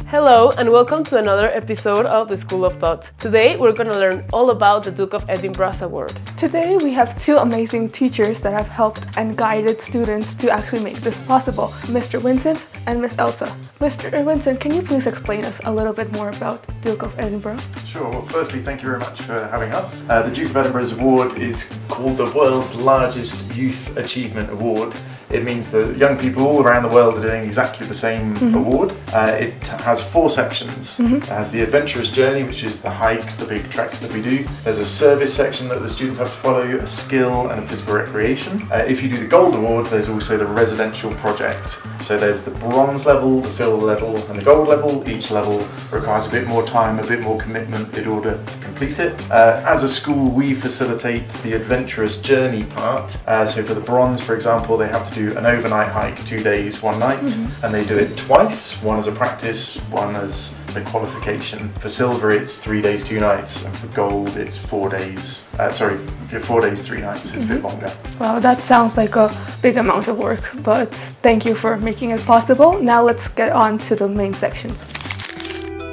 Hello and welcome to another episode of the School of Thought. Today we're going to learn all about the Duke of Edinburgh's award. Today we have two amazing teachers that have helped and guided students to actually make this possible, Mr. Vincent and Miss Elsa. Mr. Vincent, can you please explain us a little bit more about Duke of Edinburgh? Sure. Well, firstly, thank you very much for having us. The Duke of Edinburgh's award is called the world's largest youth achievement award. It means that young people all around the world are doing exactly the same award. It has four sections. It has the adventurous journey, which is the hikes, the big treks that we do. There's a service section that the students have to follow, a skill and a physical recreation. If you do the gold award, there's also the residential project. So there's the bronze level, the silver level and the gold level. Each level requires a bit more time, a bit more commitment in order to complete it. As a school, we facilitate the adventurous journey part. So for the bronze, for example, they have to do an overnight hike, 2 days, 1 night, and they do it twice, one as a practice, one as the qualification. For silver, it's 3 days, 2 nights, and for gold, it's 4 days. 4 days, 3 nights. It's a bit longer. Wow, that sounds like a big amount of work, but thank you for making it possible. Now let's get on to the main sections.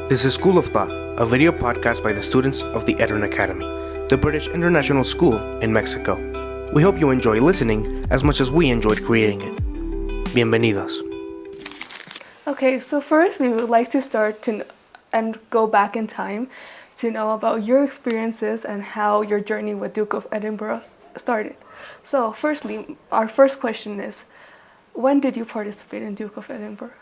This is School of Thought, a video podcast by the students of the Edron Academy, the British International School in Mexico. We hope you enjoy listening as much as we enjoyed creating it. Bienvenidos. Okay, so first we would like to start and go back in time to know about your experiences and how your journey with Duke of Edinburgh started. So firstly, our first question is, when did you participate in Duke of Edinburgh?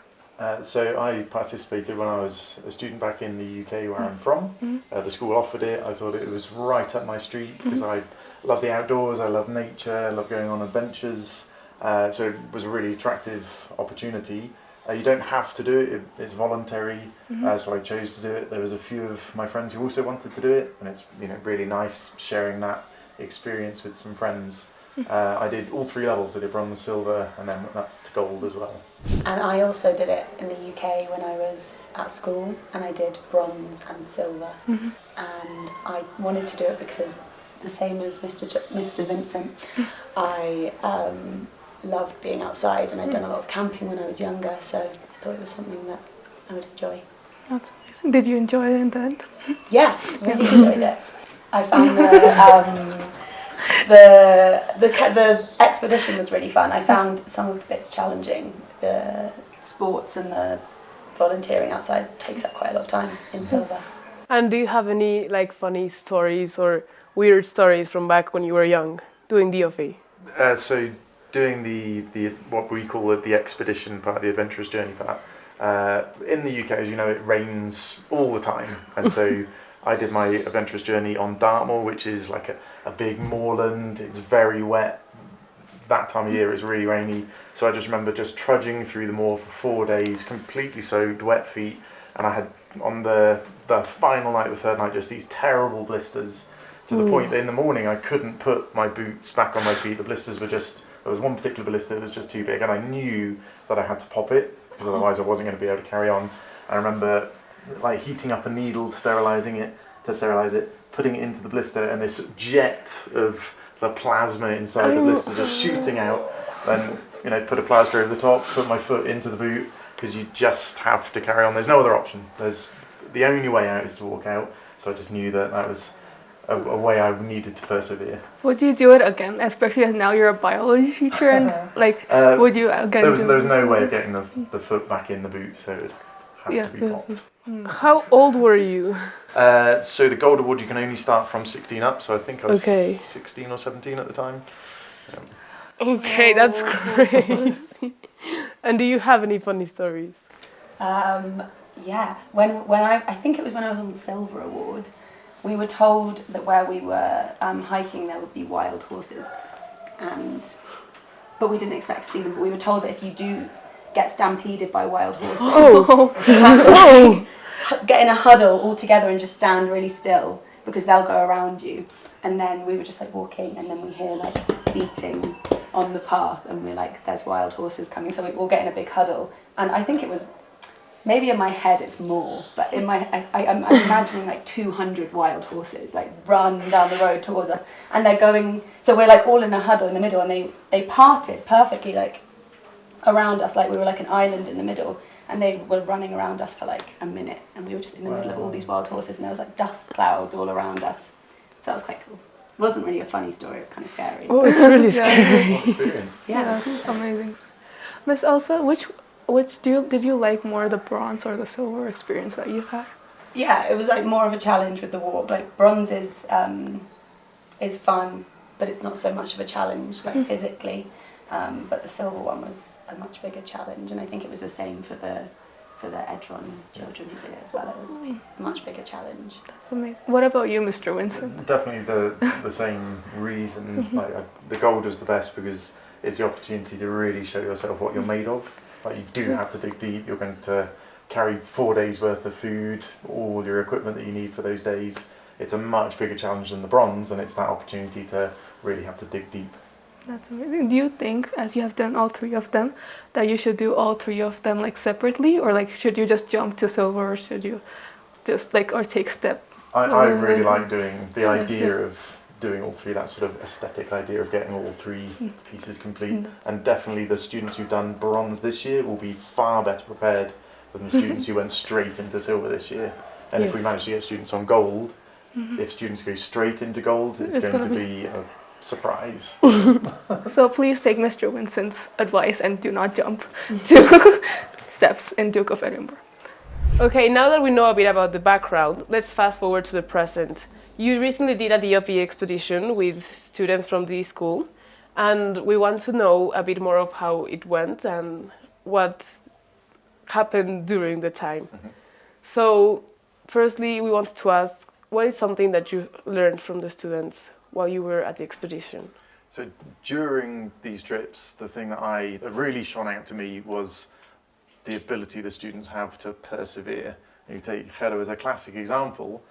So I participated when I was a student back in the UK where I'm from. The school offered it. I thought it was right up my street because I love the outdoors, I love nature, I love going on adventures. So it was a really attractive opportunity. You don't have to do it, it's voluntary, so I chose to do it. There was a few of my friends who also wanted to do it, and it's really nice sharing that experience with some friends. I did all 3 levels. I did bronze, silver, and then went up to gold as well. And I also did it in the UK when I was at school, and I did bronze and silver. And I wanted to do it because, the same as Mr. Vincent, I loved being outside, and I'd done a lot of camping when I was younger, so I thought it was something that I would enjoy. That's amazing. Did you enjoy it in the end? Yeah, really enjoyed it. I found the expedition was really fun. I found some of the bits challenging. The sports and the volunteering outside takes up quite a lot of time in silver. And do you have any funny stories or weird stories from back when you were young doing DOV? So doing the what we call the expedition part, the adventurous journey part. In the UK, as you know, it rains all the time, and so I did my adventurous journey on Dartmoor, which is like a big moorland. It's very wet. That time of year it's really rainy, so I just remember just trudging through the moor for 4 days, completely soaked, wet feet, and I had on the final night, the third night, just these terrible blisters to the point that in the morning I couldn't put my boots back on my feet. The blisters were there was one particular blister that was just too big, and I knew that I had to pop it because otherwise I wasn't going to be able to carry on. I remember heating up a needle to sterilize it, putting it into the blister, and this jet of the plasma inside the blister just shooting out. Then put a plaster over the top, put my foot into the boot, because you just have to carry on. There's no other option. The only way out is to walk out. So I just knew that was a way I needed to persevere. Would you do it again, especially as now you're a biology teacher, and would you again? There was no way of getting the foot back in the boot, so it had to be popped. How old were you? So the gold award, you can only start from 16 up, so I think I was 16 or 17 at the time. Okay, that's crazy. And do you have any funny stories? Yeah, I think it was when I was on the silver award, we were told that where we were hiking there would be wild horses, but we didn't expect to see them. But we were told that if you do get stampeded by wild horses, you have to get in a huddle all together and just stand really still because they'll go around you. And then we were just walking, and then we hear beating on the path, and we're there's wild horses coming, so we all get in a big huddle. And I think it was, maybe in my head it's more, but in my I'm imagining 200 wild horses run down the road towards us, and they're going, so we're all in a huddle in the middle, and they parted perfectly around us, we were an island in the middle, and they were running around us for like a minute, and we were just in the middle of all these wild horses, and there was like dust clouds all around us. So that was quite cool. It wasn't really a funny story, it was kind of scary. Oh, it's really scary. What experience. Yeah, That's amazing. Miss Elsa, which did you like more, the bronze or the silver experience that you had? Yeah, it was like more of a challenge with the walk. Like bronze is fun, but it's not so much of a challenge like physically. But the silver one was a much bigger challenge, and I think it was the same for the Edron children who did it as well. It was a much bigger challenge. That's amazing. What about you, Mr. Vincent? Definitely the same reason. Like the gold was the best because it's the opportunity to really show yourself what you're made of. Like you do have to dig deep. You're going to carry 4 days worth of food, all your equipment that you need for those days. It's a much bigger challenge than the bronze, and it's that opportunity to really have to dig deep. That's amazing. Do you think, as you have done all three of them, that you should do all three of them like separately, or like should you just jump to silver, or should you just like or take step? I really like doing the idea of doing all three, that sort of aesthetic idea of getting all three pieces complete. And definitely the students who've done bronze this year will be far better prepared than the students who went straight into silver this year. And if we manage to get students on gold, if students go straight into gold, it's going to be a surprise. So please take Mr. Vincent's advice and do not jump to steps in Duke of Edinburgh. Okay, now that we know a bit about the background, let's fast forward to the present. You recently did a DOP expedition with students from the school, and we want to know a bit more of how it went and what happened during the time. So, firstly, we wanted to ask, what is something that you learned from the students while you were at the expedition? So during these trips, the thing that really shone out to me was the ability the students have to persevere. You take Gerdo as a classic example.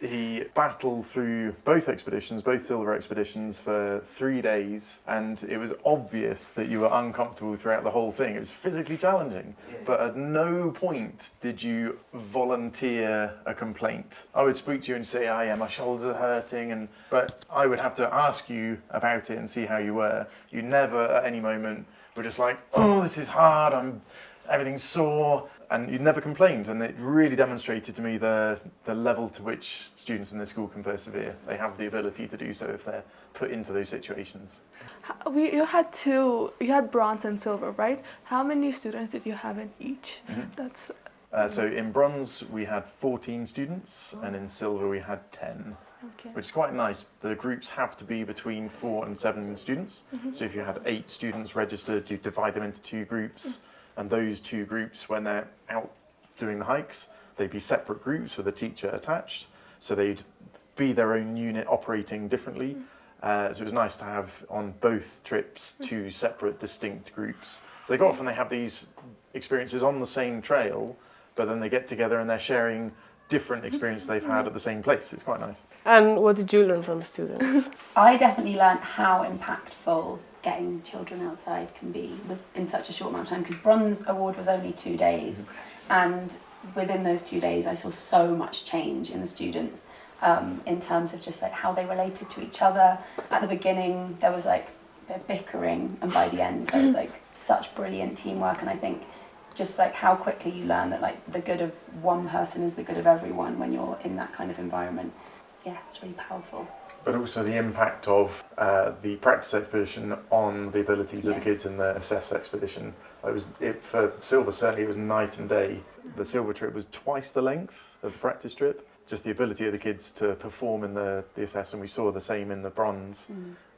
He battled through both expeditions, both silver expeditions, for 3 days, and it was obvious that you were uncomfortable throughout the whole thing. It was physically challenging, but at no point did you volunteer a complaint. I would speak to you and say, "Oh yeah, my shoulders are hurting," but I would have to ask you about it and see how you were. You never at any moment were just like, "Oh, this is hard, everything's sore." And you never complained, and it really demonstrated to me the level to which students in this school can persevere. They have the ability to do so if they're put into those situations. You had bronze and silver, right? How many students did you have in each? That's So in bronze we had 14 students, and in silver we had 10. okay. Which is quite nice. The groups have to be between 4 and 7 students. So if you had 8 students registered, you divide them into 2 groups. And those 2 groups, when they're out doing the hikes, they'd be separate groups with a teacher attached. So they'd be their own unit operating differently. So it was nice to have on both trips 2 separate, distinct groups. So often they have these experiences on the same trail, but then they get together and they're sharing different experiences they've had at the same place. It's quite nice. And what did you learn from students? I definitely learned how impactful getting children outside can be in such a short amount of time, because bronze award was only 2 days, and within those 2 days I saw so much change in the students in terms of just like how they related to each other. At the beginning there was like bickering, and by the end there was like such brilliant teamwork, and I think just like how quickly you learn that like the good of one person is the good of everyone when you're in that kind of environment. Yeah, it's really powerful. But also the impact of the practice expedition on the abilities of the kids in the assess expedition. For silver, certainly it was night and day. The silver trip was twice the length of the practice trip. Just the ability of the kids to perform in the assess, and we saw the same in the bronze.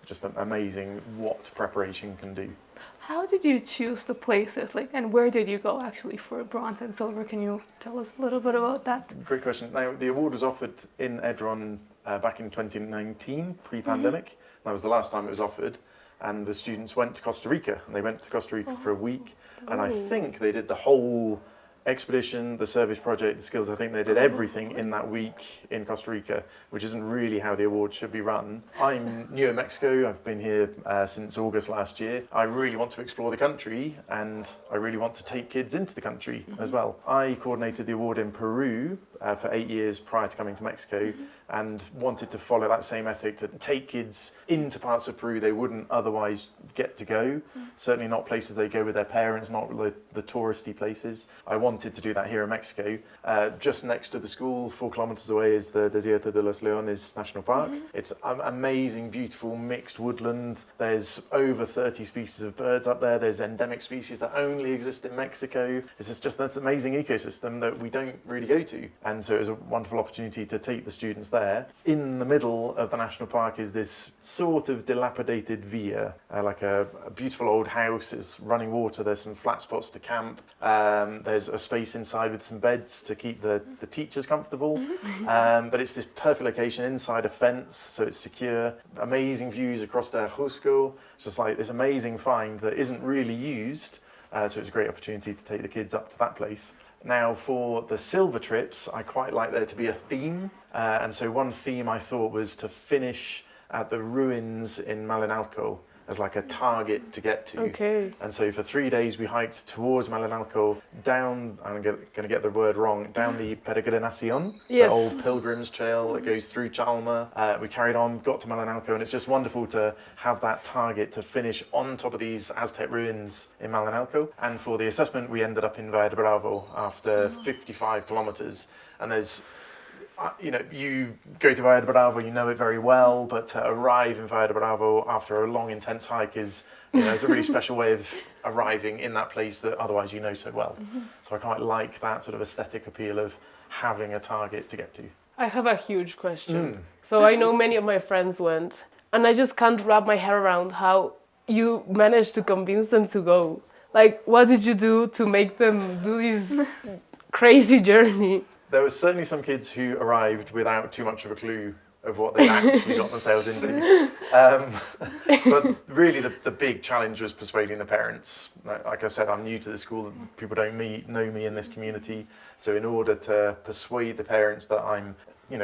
Just amazing what preparation can do. How did you choose the places, and where did you go actually for bronze and silver? Can you tell us a little bit about that? Great question. Now, the award was offered in Edron back in 2019, pre-pandemic. That was the last time it was offered. And the students went to Costa Rica, and they went to Costa Rica for a week. And I think they did the whole expedition, the service project, the skills, I think they did everything in that week in Costa Rica, which isn't really how the award should be run. I'm new in Mexico. I've been here since August last year. I really want to explore the country, and I really want to take kids into the country as well. I coordinated the award in Peru for 8 years prior to coming to Mexico, and wanted to follow that same ethic to take kids into parts of Peru they wouldn't otherwise get to go. Certainly not places they go with their parents, not the touristy places. I wanted to do that here in Mexico. Just next to the school, 4 kilometers away, is the Desierto de los Leones National Park. It's an amazing, beautiful mixed woodland. There's over 30 species of birds up there. There's endemic species that only exist in Mexico. It's just this amazing ecosystem that we don't really go to. And so it was a wonderful opportunity to take the students there. In the middle of the national park is this sort of dilapidated villa, like a beautiful old house. It's running water. There's some flat spots to camp. There's a space inside with some beds to keep the teachers comfortable. But it's this perfect location inside a fence, so it's secure. Amazing views across the Jusco. It's just like this amazing find that isn't really used. So it's a great opportunity to take the kids up to that place. Now, for the silver trips, I quite like there to be a theme. And so one theme I thought was to finish at the ruins in Malinalco as like a target to get to. Okay. And so for 3 days we hiked towards Malinalco, down, I'm going to get the word wrong, down the Peregrinación, Yes. the old pilgrim's trail that goes through Chalma. We carried on, got to Malinalco, and it's just wonderful to have that target to finish on top of these Aztec ruins in Malinalco. And for the assessment, we ended up in Valle de Bravo after 55 kilometers. And there's you go to Valle de Bravo, you know it very well, but to arrive in Valle de Bravo after a long, intense hike is, it's a really special way of arriving in that place that otherwise you know so well. So I quite like that sort of aesthetic appeal of having a target to get to. I have a huge question. So I know many of my friends went, and I just can't wrap my head around how you managed to convince them to go. Like, what did you do to make them do this crazy journey? There were certainly some kids who arrived without too much of a clue of what they actually got themselves into. But really the big challenge was persuading the parents. Like I said, I'm new to the school, people don't know me in this community. So in order to persuade the parents that I'm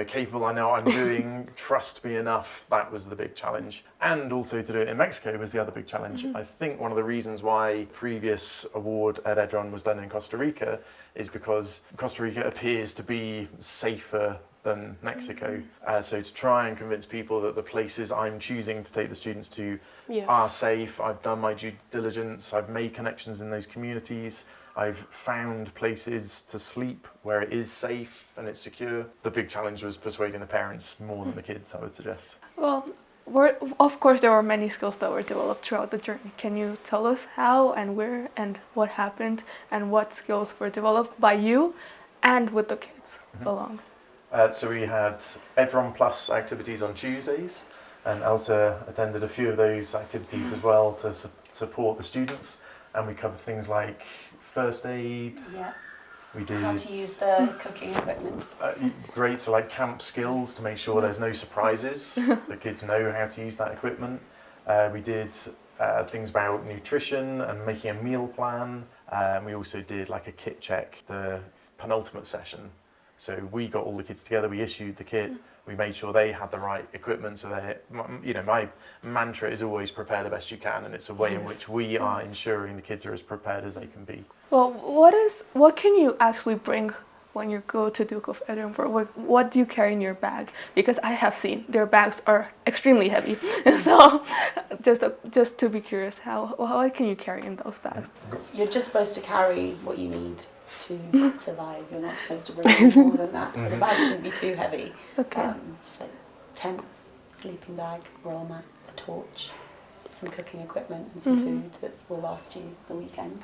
capable, I know what I'm doing, trust me enough, that was the big challenge. And also to do it in Mexico was the other big challenge. I think one of the reasons why previous award at Edron was done in Costa Rica is because Costa Rica appears to be safer than Mexico. So to try and convince people that the places I'm choosing to take the students to are safe, I've done my due diligence, I've made connections in those communities, I've found places to sleep where it is safe and it's secure. The big challenge was persuading the parents more than the kids, I would suggest. Well, of course, there were many skills that were developed throughout the journey. Can you tell us how and where and what happened and what skills were developed by you and with the kids along? So we had Edron Plus activities on Tuesdays, and Elsa attended a few of those activities as well to support the students. And we covered things like first aid. Yeah. We did How to use the cooking equipment. Great, so like camp skills to make sure there's no surprises. The kids know how to use that equipment. We did things about nutrition and making a meal plan. We also did like a kit check, the penultimate session. So we got all the kids together, we issued the kit, we made sure they had the right equipment. So my mantra is always prepare the best you can, and it's a way in which we are ensuring the kids are as prepared as they can be. Well, what can you actually bring when you go to Duke of Edinburgh? What do you carry in your bag? Because I have seen their bags are extremely heavy. So just to be curious, what can you carry in those bags? You're just supposed to carry what you need to survive. You're not supposed to bring any more than that. So the bag shouldn't be too heavy. Okay. Just like tents, sleeping bag, roll mat, a torch, some cooking equipment and some food that will last you the weekend.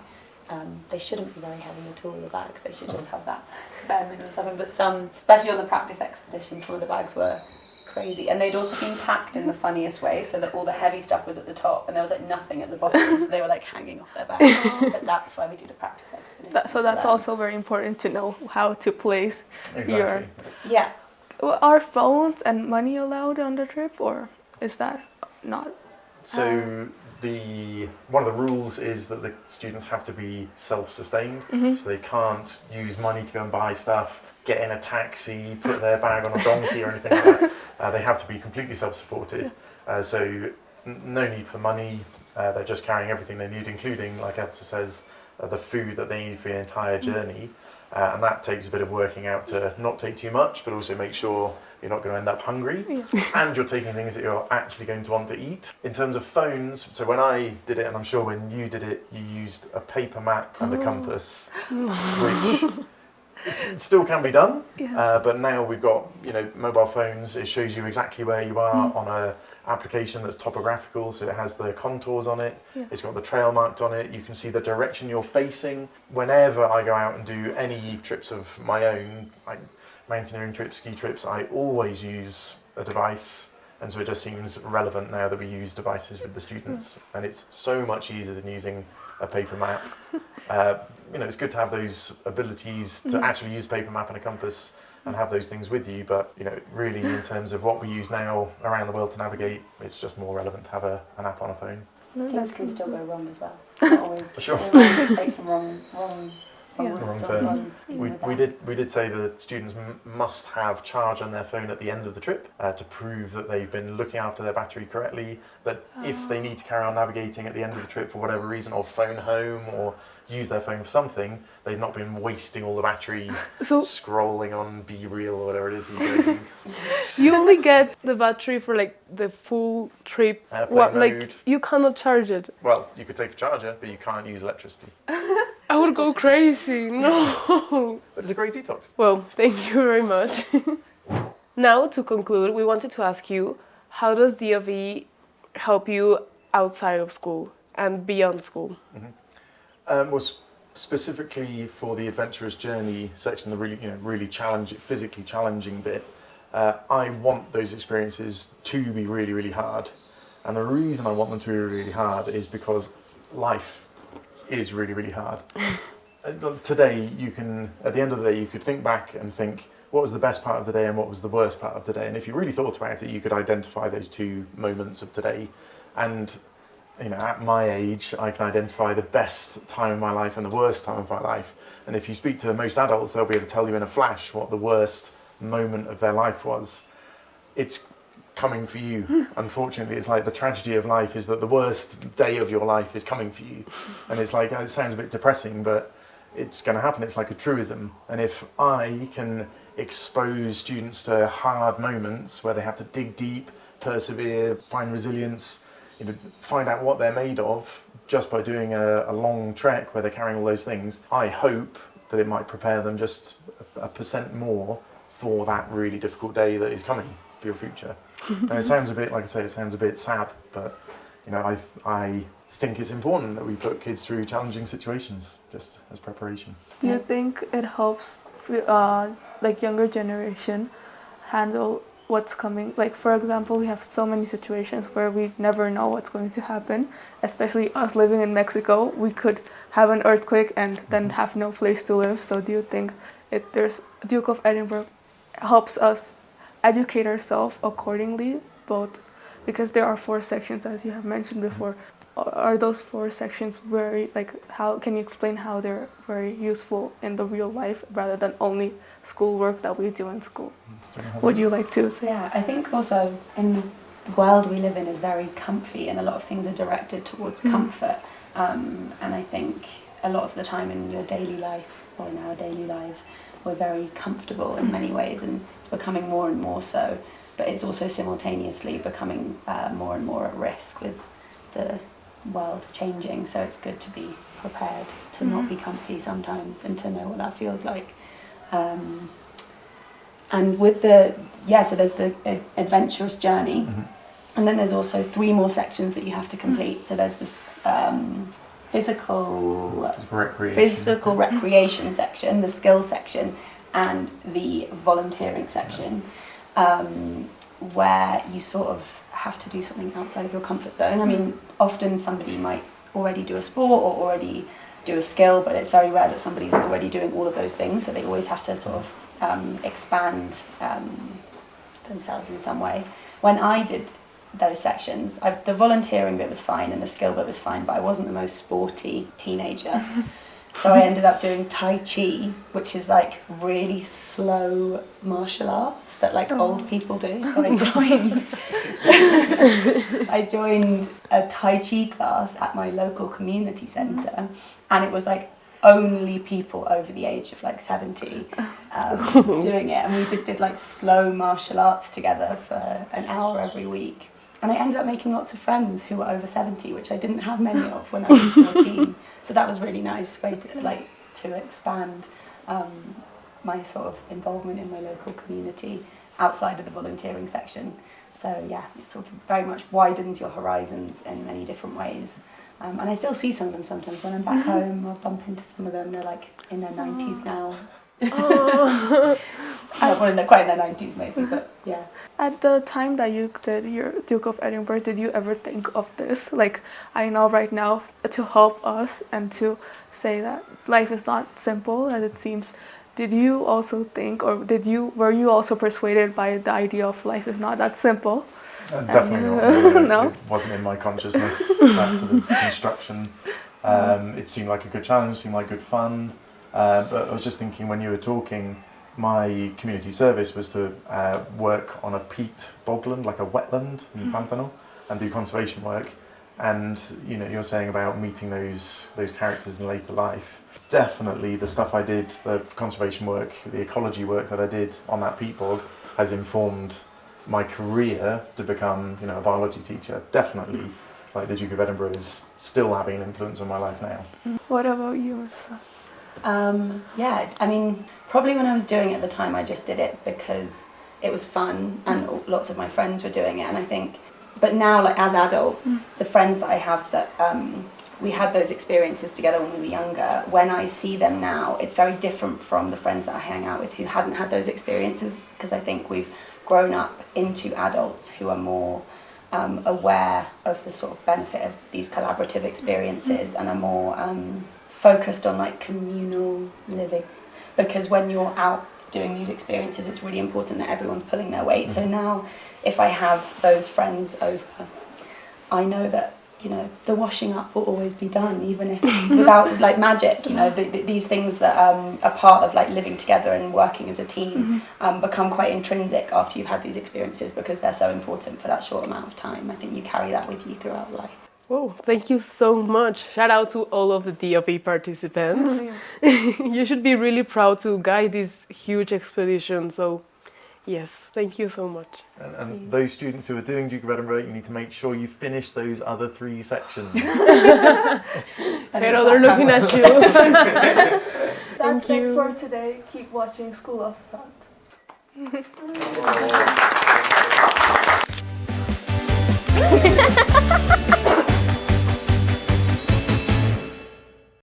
They shouldn't be very heavy at all, the bags. They should just have that bare minimum stuff. But some, especially on the practice expeditions, some of the bags were crazy. And they'd also been packed in the funniest way, so that all the heavy stuff was at the top and there was like nothing at the bottom, so they were like hanging off their bags. But that's why we do the practice expedition. So that's also very important to know how to place your... Yeah. Are phones and money allowed on the trip, or is that not? So one of the rules is that the students have to be self-sustained, so they can't use money to go and buy stuff, get in a taxi, put their bag on a donkey or anything like that. They have to be completely self-supported. So no need for money. They're just carrying everything they need, including, like Edsa says, the food that they need for the entire journey. And that takes a bit of working out to not take too much, but also make sure you're not going to end up hungry, and you're taking things that you're actually going to want to eat. In terms of phones, so when I did it, and I'm sure when you did it, you used a paper map and a compass, which still can be done, but now we've got mobile phones. It shows you exactly where you are on a application that's topographical, so it has the contours on it, it's got the trail marked on it, you can see the direction you're facing. Whenever I go out and do any trips of my own, like mountaineering trips, ski trips, I always use a device, and so it just seems relevant now that we use devices with the students, and it's so much easier than using a paper map. It's good to have those abilities to actually use a paper map and a compass and have those things with you, but really in terms of what we use now around the world to navigate, it's just more relevant to have an app on a phone. Things can still go wrong as well. Not always. Sure. They always take some wrong Wrong turns. We did say that students must have charge on their phone at the end of the trip to prove that they've been looking after their battery correctly, that if they need to carry on navigating at the end of the trip for whatever reason, or phone home or use their phone for something, they've not been wasting all the battery scrolling on Be Real or whatever it is you guys use. You only get the battery for like the full trip. Airplane mode. You cannot charge it. Well, you could take a charger, but you can't use electricity. I would go crazy. No. But it's a great detox. Well, thank you very much. Now, to conclude, we wanted to ask you, how does DOV help you outside of school and beyond school? Specifically for the adventurous journey section, the really physically challenging bit, I want those experiences to be really, really hard. And the reason I want them to be really, really hard is because life is really, really hard. Today, at the end of the day, you could think back and think, what was the best part of the day and what was the worst part of today? And if you really thought about it, you could identify those two moments of today. And at my age, I can identify the best time of my life and the worst time of my life. And if you speak to most adults, they'll be able to tell you in a flash what the worst moment of their life was. It's coming for you. Unfortunately, it's like the tragedy of life is that the worst day of your life is coming for you. And it's like, it sounds a bit depressing, but it's going to happen. It's like a truism. And if I can expose students to hard moments where they have to dig deep, persevere, find resilience, find out what they're made of just by doing a long trek where they're carrying all those things, I hope that it might prepare them just a percent more for that really difficult day that is coming for your future. And it sounds a bit, like I say, it sounds a bit sad, but I think it's important that we put kids through challenging situations just as preparation. Do you think it helps younger generation handle what's coming? Like, for example, we have so many situations where we never know what's going to happen, especially us living in Mexico. We could have an earthquake and then have no place to live. So do you think there's Duke of Edinburgh helps us educate ourselves accordingly, both because there are 4 sections, as you have mentioned before. Are those 4 sections very, how can you explain how they're very useful in the real life rather than only schoolwork that we do in school? Would you like to say? Yeah, I think also in the world we live in is very comfy, and a lot of things are directed towards comfort. And I think a lot of the time in your daily life, or in our daily lives, we're very comfortable in many ways, and it's becoming more and more so. But it's also simultaneously becoming more and more at risk with the world changing. So it's good to be prepared to not be comfy sometimes and to know what that feels like. And with so there's the adventurous journey, and then there's also 3 more sections that you have to complete. So there's this physical recreation section, the skill section, and the volunteering section, where you sort of have to do something outside of your comfort zone. I mean, often somebody might already do a sport or already do a skill, but it's very rare that somebody's already doing all of those things, so they always have to sort of expand themselves in some way. When I did those sections. The volunteering bit was fine and the skill bit was fine, but I wasn't the most sporty teenager. So I ended up doing Tai Chi, which is like really slow martial arts that like old people do. So I joined a Tai Chi class at my local community centre, and it was like only people over the age of like 70 doing it, and we just did like slow martial arts together for an hour every week. And I ended up making lots of friends who were over 70, which I didn't have many of when I was 14. So that was really nice way to expand my sort of involvement in my local community outside of the volunteering section. So yeah, it sort of very much widens your horizons in many different ways. And I still see some of them sometimes when I'm back home. I'll bump into some of them. They're like in their 90s now. Well, quite in their 90s maybe, but yeah. At the time that you did your Duke of Edinburgh, did you ever think of this? Like, I know right now, to help us and to say that life is not simple as it seems. Did you also think, or were you also persuaded by the idea of life is not that simple? Definitely not. No? It wasn't in my consciousness, that sort of construction. It seemed like a good challenge, seemed like good fun. But I was just thinking when you were talking, my community service was to work on a peat bogland, like a wetland in Pantano, and do conservation work. And you know, you're saying about meeting those characters in later life. Definitely, the stuff I did, the conservation work, the ecology work that I did on that peat bog, has informed my career to become, you know, a biology teacher. Definitely, like the Duke of Edinburgh is still having an influence on my life now. What about you, Marissa? Yeah, I mean, probably when I was doing it at the time, I just did it because it was fun and lots of my friends were doing it. And I think, but now, like as adults, the friends that I have that we had those experiences together when we were younger, when I see them now, it's very different from the friends that I hang out with who hadn't had those experiences, because I think we've grown up into adults who are more aware of the sort of benefit of these collaborative experiences and are more focused on like communal living, because when you're out doing these experiences it's really important that everyone's pulling their weight. So now if I have those friends over, I know that, you know, the washing up will always be done, even if without like magic, you know, these things that are part of like living together and working as a team become quite intrinsic after you've had these experiences, because they're so important for that short amount of time. I think you carry that with you throughout life. Oh, thank you so much. Shout out to all of the DOP participants. You should be really proud to guide this huge expedition. So, yes, thank you so much. And those students who are doing Duke of Edinburgh, you need to make sure you finish those other 3 sections. Pero they're looking at you. That's Thank it you. for today. Keep watching School of Thought.